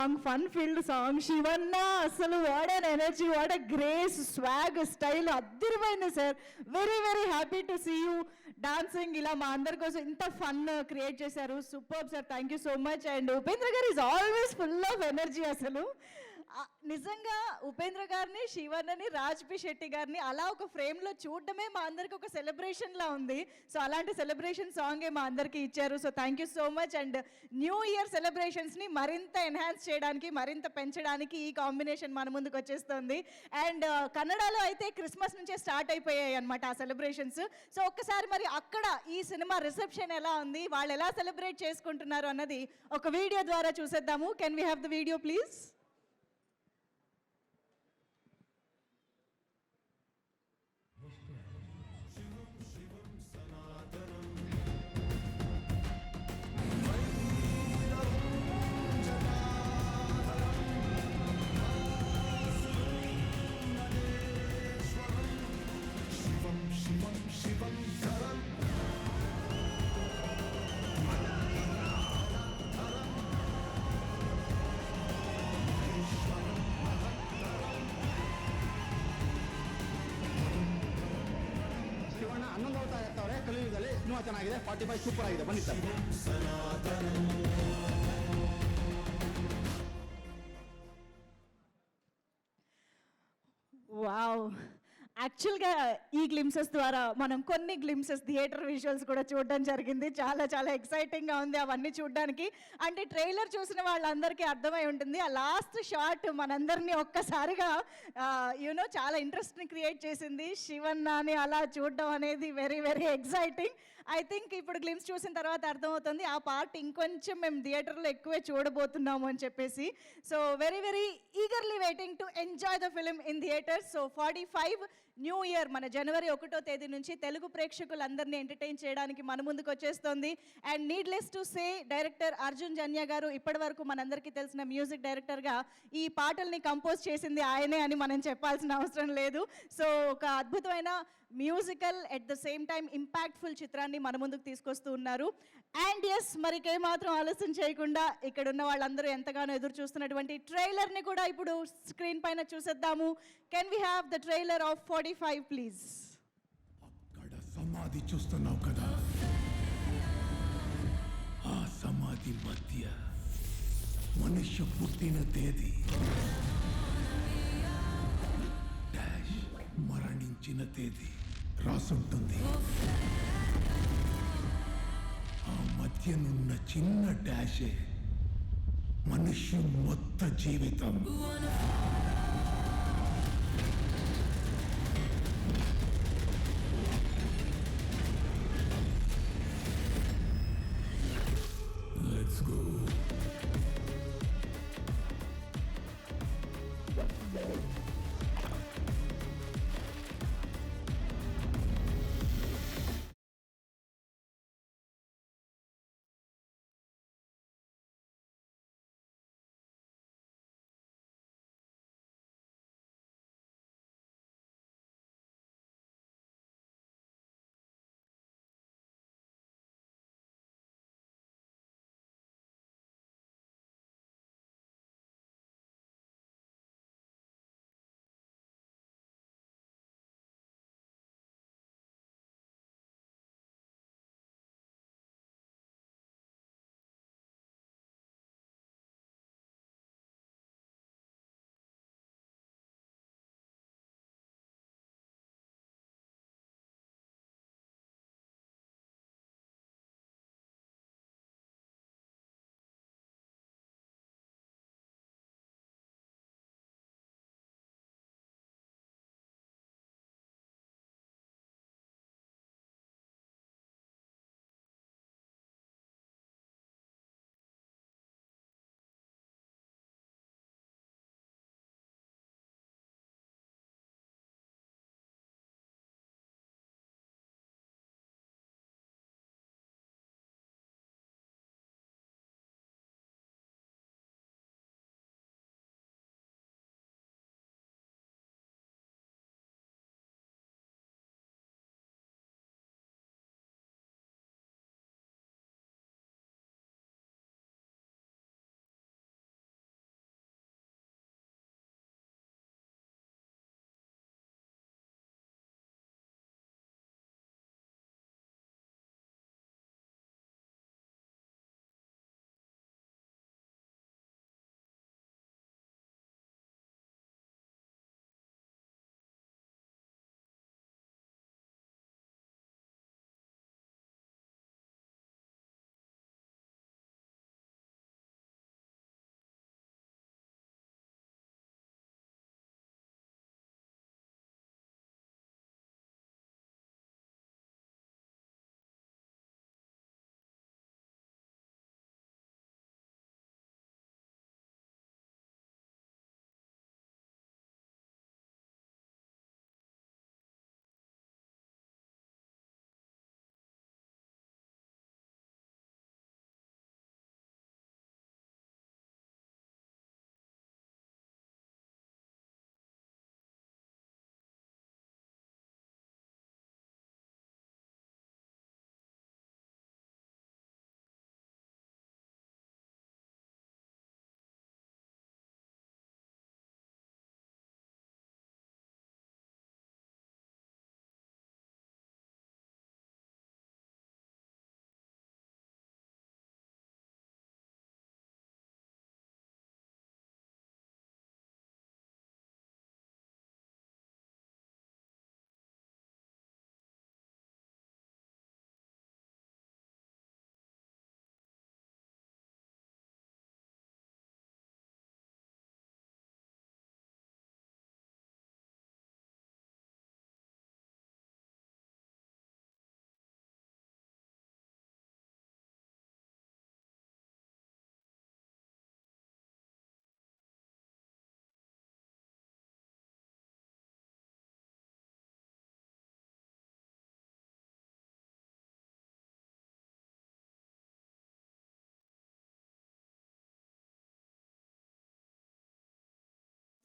Song fun filled song Shivanna అసలు what an energy, what a grace, swag, style అద్దరిపోయింది sir. Very very happy to see you dancing. ఇలా మా అందరి కోసం ఇంత ఫన్ క్రియేట్ చేశారు. Super sir, thank you so much. And Upendra garu is always full of energy. అసలు నిజంగా ఉపేంద్ర గారిని, శివన్నని, రాజ్ పి శెట్టి గారిని అలా ఒక ఫ్రేమ్లో చూడడమే మా అందరికి ఒక సెలబ్రేషన్లా ఉంది. సో అలాంటి సెలబ్రేషన్ సాంగే మా అందరికీ ఇచ్చారు. So thank you so much. And new year సెలబ్రేషన్స్ని మరింత ఎన్హాన్స్ చేయడానికి, మరింత పెంచడానికి ఈ కాంబినేషన్ మన ముందుకు వచ్చేస్తుంది. అండ్ కన్నడలో అయితే క్రిస్మస్ నుంచే స్టార్ట్ అయిపోయాయి అనమాట ఆ సెలబ్రేషన్స్. సో ఒక్కసారి మరి అక్కడ ఈ సినిమా రిసెప్షన్ ఎలా ఉంది, వాళ్ళు ఎలా సెలబ్రేట్ చేసుకుంటున్నారు అన్నది ఒక వీడియో ద్వారా చూసేద్దాము. Can we have the video please? ಹನ್ನೊಂದು ಅವತಾರ ಇರ್ತಾವ್ರೆ ಕಲಿಯುಗದಲ್ಲಿ. ಇನ್ನೂ ಚೆನ್ನಾಗಿದೆ. 45 ಸೂಪರ್ ಆಗಿದೆ. ಬನ್ನಿ ಸರ್. వావ్, యాక్చువల్గా ఈ గ్లిమ్సెస్ ద్వారా మనం కొన్ని గ్లిమ్సెస్ థియేటర్ విజువల్స్ కూడా చూడడం జరిగింది. చాలా చాలా ఎక్సైటింగ్గా ఉంది అవన్నీ చూడడానికి. అంటే ట్రైలర్ చూసిన వాళ్ళందరికీ అర్థమై ఉంటుంది. ఆ లాస్ట్ షాట్ మనందరినీ ఒక్కసారిగా యూనో చాలా ఇంట్రెస్ట్ని క్రియేట్ చేసింది. శివన్నాని అలా చూడడం అనేది very very exciting. I think ఇప్పుడు గ్లిమ్స్ చూసిన తర్వాత అర్థమవుతుంది ఆ పార్ట్ ఇంకొంచెం మేము థియేటర్లో ఎక్కువే చూడబోతున్నాము అని చెప్పేసి. So very very eagerly waiting to enjoy the film in theatres. So 45 new year మన జనవరి 1వ తేదీ నుంచి తెలుగు ప్రేక్షకులందరినీ ఎంటర్టైన్ చేయడానికి మన ముందుకు వచ్చేస్తుంది. And needless to say, director Arjun Janya garu ఇప్పటి వరకు మనందరికీ తెలిసిన మ్యూజిక్ డైరెక్టర్గా ఈ పాటల్ని కంపోజ్ చేసింది ఆయనే అని మనం చెప్పాల్సిన అవసరం లేదు. సో ఒక అద్భుతమైన musical at the same time impactful చిత్రాన్ని మన ముందుకు తీసుకొస్తూ ఉన్నారు. అండ్ ఎస్, మరికేమాత్రం ఆలస్యం చేయకుండా ఇక్కడ ఉన్న వాళ్ళందరూ ఎంతగానో ఎదురు చూస్తున్నటువంటి ట్రైలర్ని కూడా ఇప్పుడు స్క్రీన్ పైన చూసేద్దాము. Can we have the trailer of 45 please? అక్కడ సమాధి చూస్తున్నావు కదా, ఆ సమాధి మధ్య మనుష్య పుట్టిన తేదీ డాష్ మరణించిన తేదీ రాసుంటుంది. ఆ మధ్యనున్న చిన్న డాషే మనుష్య మొత్త జీవితం. Let's go.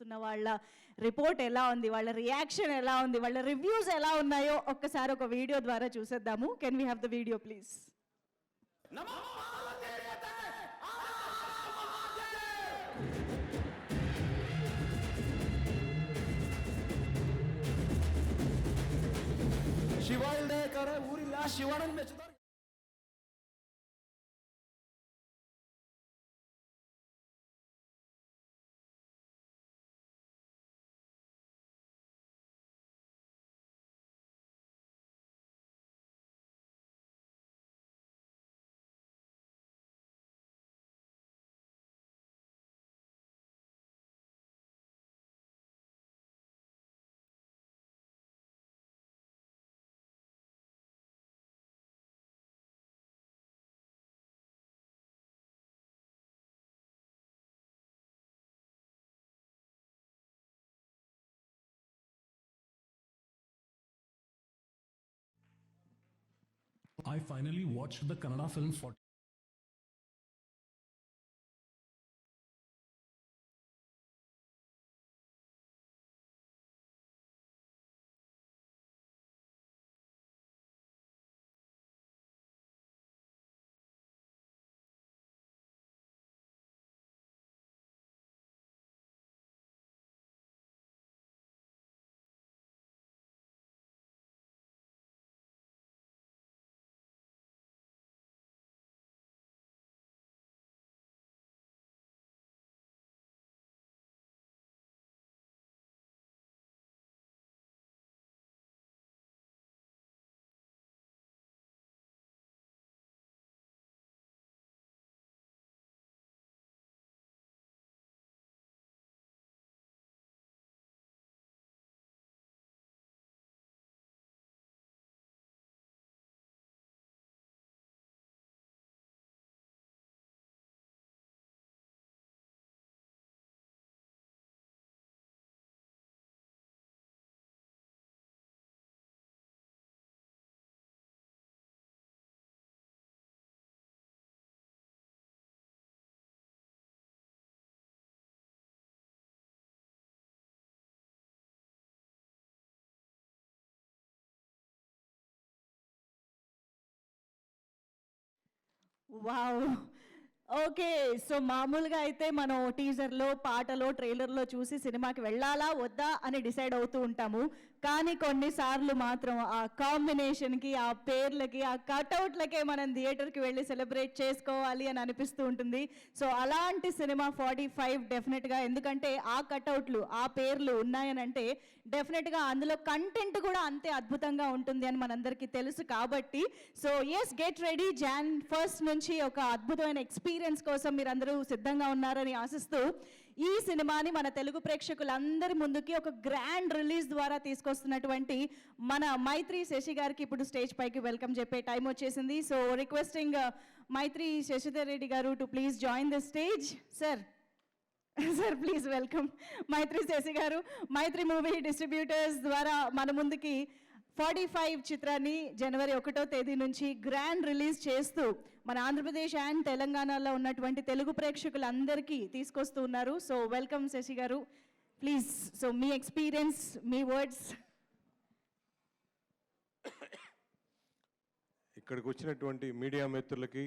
ఉన్న వాళ్ళ రిపోర్ట్ ఎలా ఉంది, వాళ్ళ రియాక్షన్ ఎలా ఉంది, వాళ్ళ రివ్యూస్ ఎలా ఉన్నాయో ఒక్కసారి ఒక వీడియో ద్వారా చూసేద్దాము. Can we have the video please? Shiva ಇಲ್ದೆ ಕರೆ ಊರಿಲ್ಲ, ಶಿವಣ್ಣನ ಮೆಚ್ಚಿದವ್ರು. I finally watched the Kannada film 40. Wow! Okay. So మామూలుగా అయితే మనం టీజర్‌లో, పాటలో, ట్రైలర్‌లో చూసి సినిమాకి వెళ్ళాలా? వద్దా? అని డిసైడ్ అవుతూ ఉంటాము. కానీ కొన్నిసార్లు మాత్రం ఆ కాంబినేషన్‌కి, ఆ పేర్లకి, ఆ కటౌట్‌లకే మనం థియేటర్‌కి వెళ్ళి సెలబ్రేట్ చేసుకోవాలి అని అనిపిస్తూ ఉంటుంది. సో అలాంటి సినిమా 45 డెఫినెట్‌గా. ఎందుకంటే ఆ కటౌట్లు, ఆ పేర్లు ఉన్నాయనంటే డెఫినెట్‌గా అందులో కంటెంట్ కూడా అంతే అద్భుతంగా ఉంటుంది అని మనందరికీ తెలుసు కాబట్టి సో యెస్, గెట్ రెడీ. జాన్ 1 నుంచి ఒక అద్భుతమైన ఎక్స్‌పీరియన్స్ కోసం మీరందరూ సిద్ధంగా ఉన్నారని ఆశిస్తూ ఈ సినిమాని మన తెలుగు ప్రేక్షకులందరి ముందుకి ఒక గ్రాండ్ రిలీజ్ ద్వారా తీసుకొస్తున్నటువంటి మన మైత్రి శశి గారికి ఇప్పుడు స్టేజ్ పైకి వెల్కమ్ చెప్పే టైం వచ్చేసింది. So requesting Mythri Sasidhar Reddy garu to please join the stage. Sir please welcome Mythri Sasi garu. Mythri movie distributors ద్వారా మన ముందుకి 45 చిత్రాన్ని జనవరి 1వ తేదీ నుంచి గ్రాండ్ రిలీజ్ చేస్తూ మన ఆంధ్రప్రదేశ్ అండ్ తెలంగాణలో ఉన్నటువంటి తెలుగు ప్రేక్షకులందరికీ తీసుకొస్తూ ఉన్నారు. సో వెల్కమ్ శశి గారు, please. So me experience, me words. ఇక్కడికి వచ్చినటువంటి మీడియా మిత్రులకి,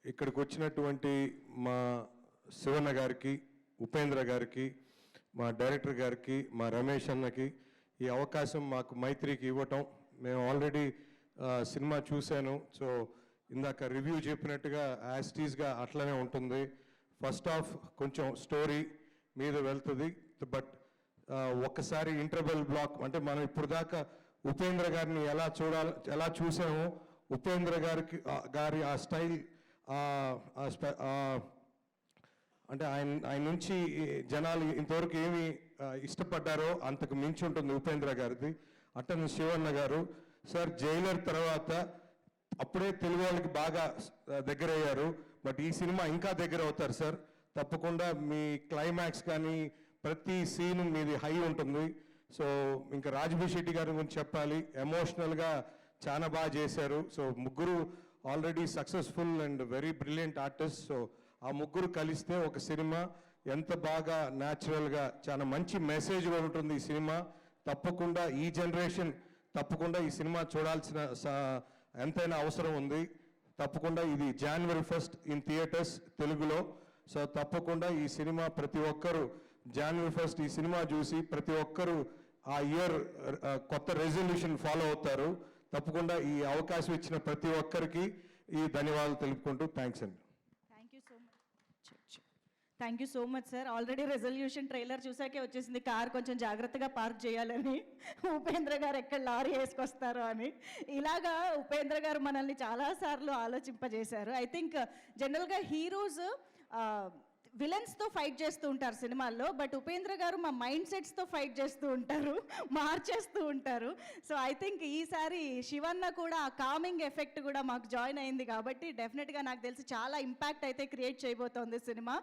ఇక్కడికి వచ్చినటువంటి మా శివన్న గారికి, ఉపేంద్ర గారికి, మా డైరెక్టర్ గారికి, మా రమేష్ అన్నకి ఈ అవకాశం మాకు మైత్రికి ఇవ్వటం. మేము ఆల్రెడీ సినిమా చూశాను. సో ఇందాక రివ్యూ చెప్పినట్టుగా యాస్టీస్గా అట్లనే ఉంటుంది. ఫస్ట్ హాఫ్ కొంచెం స్టోరీ మీద వెళ్తుంది, బట్ ఒక్కసారి ఇంటర్వెల్ బ్లాక్ అంటే మనం ఇప్పుడు దాకా ఉపేంద్ర గారిని ఎలా చూసామో ఉపేంద్ర గారి ఆ స్టైల్ అంటే ఆయన నుంచి జనాలు ఇంతవరకు ఏమి ఇష్టపడ్డారో అంతకు మించి ఉంటుంది ఉపేంద్ర గారిది. అట్టని శివన్న గారు సార్ జైలర్ తర్వాత అప్పుడే తెలుగు వాళ్ళకి బాగా దగ్గర అయ్యారు, బట్ ఈ సినిమా ఇంకా దగ్గర అవుతారు సార్. తప్పకుండా మీ క్లైమాక్స్ కానీ ప్రతి సీన్ మీది హై ఉంటుంది. సో ఇంకా రాజ్భూష్ శెట్టి గారి గురించి చెప్పాలి, ఎమోషనల్గా చాలా బాగా చేశారు. సో ముగ్గురు already successful and very brilliant artist. So ఆ ముగ్గురు కలిస్తే ఒక సినిమా ఎంత బాగా న్యాచురల్గా చాలా మంచి మెసేజ్ ఉంటుంది ఈ సినిమా. తప్పకుండా ఈ జనరేషన్ తప్పకుండా ఈ సినిమా చూడాల్సిన ఎంతైనా అవసరం ఉంది. తప్పకుండా ఇది January 1st ఇన్ థియేటర్స్ తెలుగులో. సో తప్పకుండా ఈ సినిమా ప్రతి ఒక్కరు January 1st ఈ సినిమా చూసి ప్రతి ఒక్కరు ఆ ఇయర్ కొత్త రెజల్యూషన్ ఫాలో అవుతారు. తప్పకుండా ఈ అవకాశం ఇచ్చిన ప్రతి ఒక్కరికి ఈ ధన్యవాదాలు తెలుపుకుంటూ థ్యాంక్స్ అండి. Thank you so much sir. Already resolution trailer చూసాకే వచ్చేసింది కార్ కొంచెం జాగ్రత్తగా పార్క్ చేయాలని, ఉపేంద్ర గారు ఎక్కడ లారీ వేసుకొస్తారో అని. ఇలాగా ఉపేంద్ర గారు మనల్ని చాలాసార్లు ఆలోచింపజేశారు. ఐ థింక్ జనరల్గా హీరోస్ విలన్స్తో ఫైట్ చేస్తూ ఉంటారు సినిమాల్లో, బట్ ఉపేంద్ర గారు మా మైండ్ సెట్స్తో ఫైట్ చేస్తూ ఉంటారు, మార్చేస్తూ ఉంటారు. సో ఐ థింక్ ఈసారి శివన్న కూడా ఆ కామింగ్ ఎఫెక్ట్ కూడా మాకు జాయిన్ అయింది కాబట్టి డెఫినెట్గా నాకు తెలిసి చాలా ఇంపాక్ట్ అయితే క్రియేట్ చేయబోతోంది సినిమా.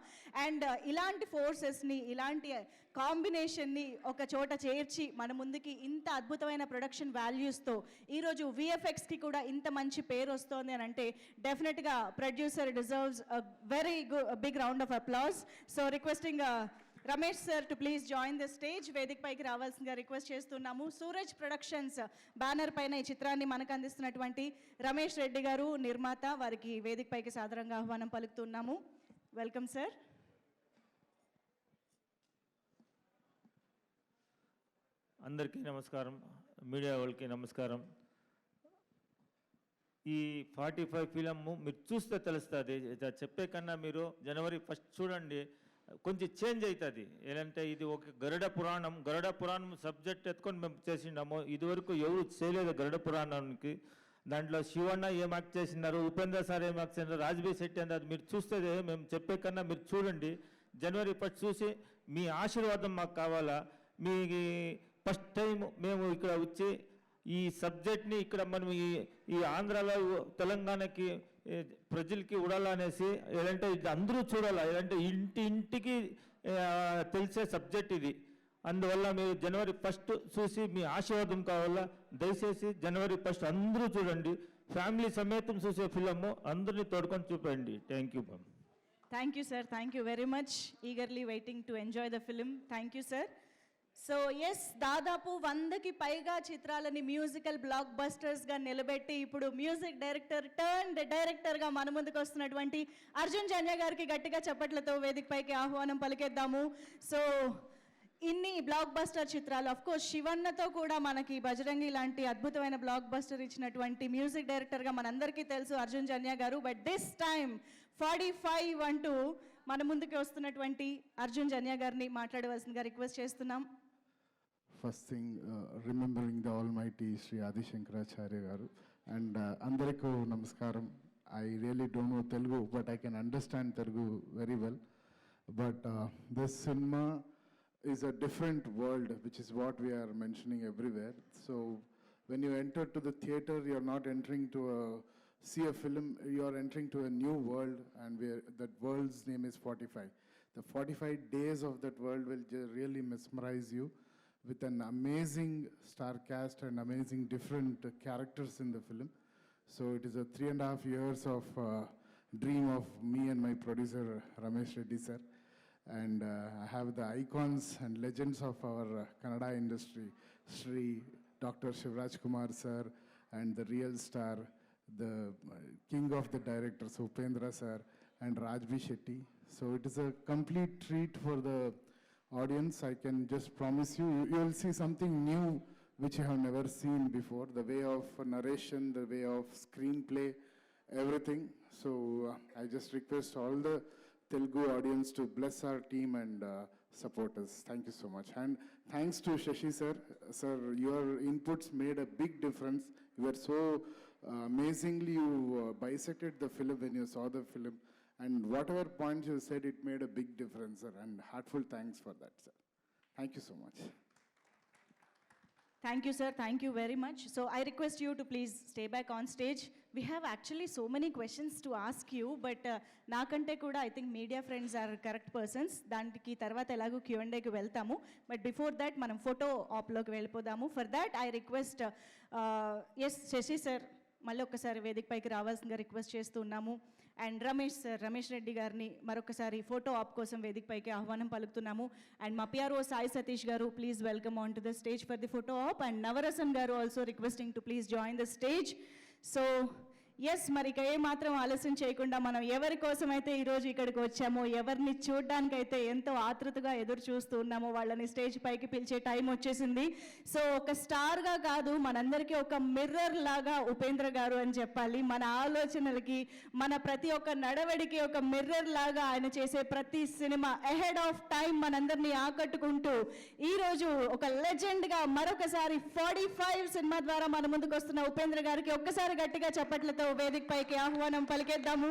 అండ్ ఇలాంటి ఫోర్సెస్ని, ఇలాంటి కాంబినేషన్ని ఒక చోట చేర్చి మన ముందుకి ఇంత అద్భుతమైన ప్రొడక్షన్ వాల్యూస్తో ఈరోజు విఎఫ్ఎక్స్కి కూడా ఇంత మంచి పేరు వస్తోంది అని అంటే డెఫినెట్గా producer deserves very big round of applause. So requesting Ramesh sir to please join the stage. వేదిక పైకి రావాల్సిందిగా రిక్వెస్ట్ చేస్తున్నాము. సూరజ్ ప్రొడక్షన్స్ బ్యానర్ పైన ఈ చిత్రాన్ని మనకు అందిస్తున్నటువంటి రమేష్ రెడ్డి గారు నిర్మాత, వారికి వేదిక పైకి సాదరంగా ఆహ్వానం పలుకుతున్నాము. Welcome sir. అందరికీ నమస్కారం, మీడియా వాళ్ళకి నమస్కారం. ఈ 45 ఫిలము మీరు చూస్తే తెలుస్తుంది. చెప్పే కన్నా మీరు January 1st చూడండి, కొంచెం చేంజ్ అవుతుంది. ఏంటంటే ఇది ఒక గరుడ పురాణం సబ్జెక్ట్ ఎత్తుకొని మేము చేసిండాము. ఇదివరకు ఎవరు చేయలేదు గరుడ పురాణానికి. దాంట్లో శివన్న ఏం యాక్ట్ చేసినారు, ఉపేంద్ర సార్ ఏం యాక్ట్ చేసినారు, రాజ్బీ శెట్టి అన్నారు. మీరు చూస్తే మేము చెప్పే కన్నా మీరు చూడండి. January 1st చూసి మీ ఆశీర్వాదం మాకు కావాలా. మీ ఫస్ట్ టైం మేము ఇక్కడ వచ్చి ఈ సబ్జెక్ట్ని ఇక్కడ మనం ఈ ఆంధ్రాలో తెలంగాణకి ప్రజలకి ఉడాలనేసి, ఏదంటే ఇది అందరూ చూడాలా, ఏదంటే ఇంటికి తెలిసే సబ్జెక్ట్ ఇది. అందువల్ల మీరు January 1st చూసి మీ ఆశీర్వాదం కావాలా. దయచేసి January 1st అందరూ చూడండి. ఫ్యామిలీ సమేతం చూసే ఫిలము అందరినీ తోడుకొని చూపండి. Thank you ma'am. Thank you sir. Thank you very much. Eagerly waiting to enjoy the film. Thank you sir. So yes, దాదాపు 100కి పైగా చిత్రాలని మ్యూజికల్ బ్లాక్ బస్టర్స్గా నిలబెట్టి ఇప్పుడు మ్యూజిక్ డైరెక్టర్గా మన ముందుకు వస్తున్నటువంటి అర్జున్ జన్య గారికి గట్టిగా చప్పట్లతో వేదిక పైకి ఆహ్వానం పలికేద్దాము. సో ఇన్ని బ్లాక్ బస్టర్ చిత్రాలు, అఫ్ కోర్స్ శివన్నతో కూడా మనకి బజరంగి లాంటి అద్భుతమైన బ్లాక్ బస్టర్ ఇచ్చినటువంటి మ్యూజిక్ డైరెక్టర్గా మనందరికీ తెలుసు అర్జున్ జన్య గారు. బట్ దిస్ టైమ్ 45 అంటూ మన ముందుకు వస్తున్నటువంటి అర్జున్ జన్య గారిని మాట్లాడవలసిందిగా రిక్వెస్ట్ చేస్తున్నాం. First thing, remembering the Almighty Sri Adi Shankaracharya Garu, and Andariku Namaskaram. I really don't know Telugu, but I can understand Telugu very well. But this cinema is a different world, which is what we are mentioning everywhere. So when you enter to the theater, you're not entering to see a film, you're entering to a new world, and that world's name is 45. The 45 days of that world will really mesmerize you, with an amazing star cast and amazing different characters in the film. So it is a 3.5 years of dream of me and my producer Ramesh Reddy sir. And I have the icons and legends of our Kannada industry, Sri Dr. Shivraj Kumar sir, and the real star, the king of the directors, Upendra sir, and Rajbhi Shetty. So it is a complete treat for the audience. I can just promise you, you will see something new which you have never seen before. The way of narration, the way of screenplay, everything. So I just request all the Telugu audience to bless our team and support us. Thank you so much. And thanks to Shashi sir. Sir, your inputs made a big difference. You were so amazingly, you bisected the film when you saw the film. And whatever points you said, it made a big difference, sir. And heartfelt thanks for that, sir. Thank you so much. Thank you, sir. Thank you very much. So I request you to please stay back on stage. We have actually so many questions to ask you, but naakante kuda I think media friends are correct persons. Daniki tarvata elagu Q&A ki veltamu. But before that, manam photo op loki vellipodamu. For that, I request yes, Shashi sir, మళ్ళీ ఒక్కసారి వేదిక పైకి రావాల్సిందిగా request చేస్తున్నాము. And Ramesh Reddy గారిని మరొకసారి photo op కోసం వేదికపైకి ఆహ్వానం పలుకుతున్నాము. అండ్ మా PRO Sai Satish garu, please welcome on to the stage for the photo op. And Navarasan garu also requesting to please join the stage. So yes, మరి ఇక ఏమాత్రం ఆలస్యం చేయకుండా మనం ఎవరి కోసమైతే ఈరోజు ఇక్కడికి వచ్చామో, ఎవరిని చూడడానికైతే ఎంతో ఆతృతగా ఎదురు చూస్తూ ఉన్నామో వాళ్ళని స్టేజ్ పైకి పిలిచే టైం వచ్చేసింది. సో ఒక స్టార్గా కాదు, మనందరికీ ఒక మిర్రర్ లాగా ఉపేంద్ర గారు అని చెప్పాలి. మన ఆలోచనలకి, మన ప్రతి ఒక్క నడవడికి ఒక మిర్రర్ లాగా ఆయన చేసే ప్రతి సినిమా అహెడ్ ఆఫ్ టైం మనందరినీ ఆకట్టుకుంటూ ఈరోజు ఒక లెజెండ్గా మరొకసారి 45 సినిమా ద్వారా మన ముందుకు వస్తున్న ఉపేంద్ర గారికి ఒక్కసారి గట్టిగా చప్పట్లతో వేదిక పైకి ఆహ్వానం పలికేద్దాము.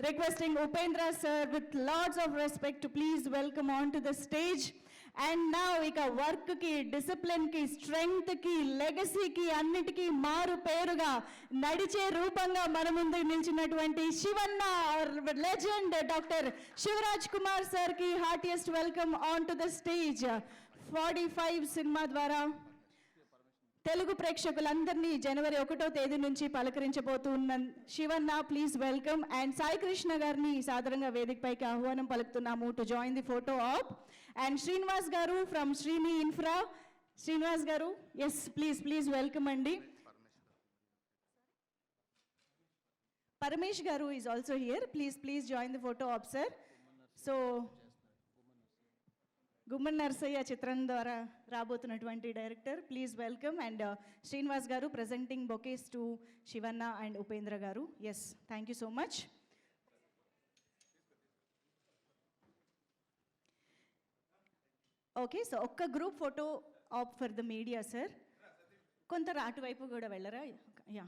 Requesting Upendra sir with lots of respect to please welcome on to the stage. And నా ఇక వర్క్కి, డిసిప్లిన్కి, స్ట్రెంగ్త్కి, లెగసీకి అన్నిటికీ మారు పేరుగా నడిచే రూపంగా మన ముందు నిలిచినటువంటి శివన్న లెజెండ్ డాక్టర్ శివరాజ్ కుమార్ సార్కి heartiest welcome on to the stage. 45 సినిమా ద్వారా తెలుగు ప్రేక్షకులందరినీ జనవరి 1వ తేదీ నుంచి పలకరించబోతున్న Shivanna, please welcome. And Sai Krishna గారిని సాదరంగా వేదికపైకి ఆహ్వానం పలుకుతున్నాము to join the photo op. And Srinivas garu from Srini infra. Srinivas గారు, ఎస్ ప్లీజ్ వెల్కమ్ అండి. Paramesh garu is also here, please join the photo op sir. So Gumman Narsaiah చిత్రం ద్వారా రాబోతున్నటువంటి director, please welcome. And Srinivas garu presenting bouquets to Shivanna and Upendra garu. Yes, thank you so much. Okay, so ఒక్క group photo op for the media sir. కొంత అటువైపు కూడా వెళ్ళరా? Yeah.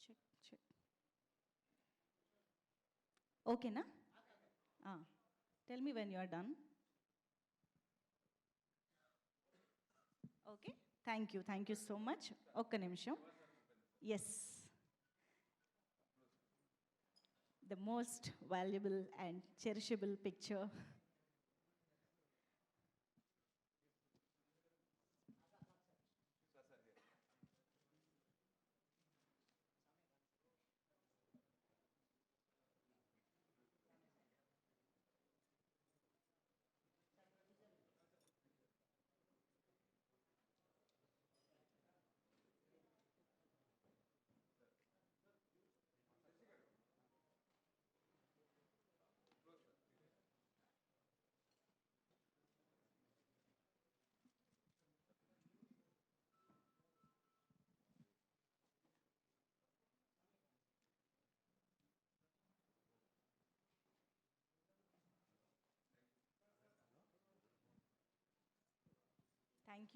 Check. ఓకేనా? Tell me when you are done. Okay, thank you so much. ఒక్క నిమిషం. Yes, the most valuable and cherishable picture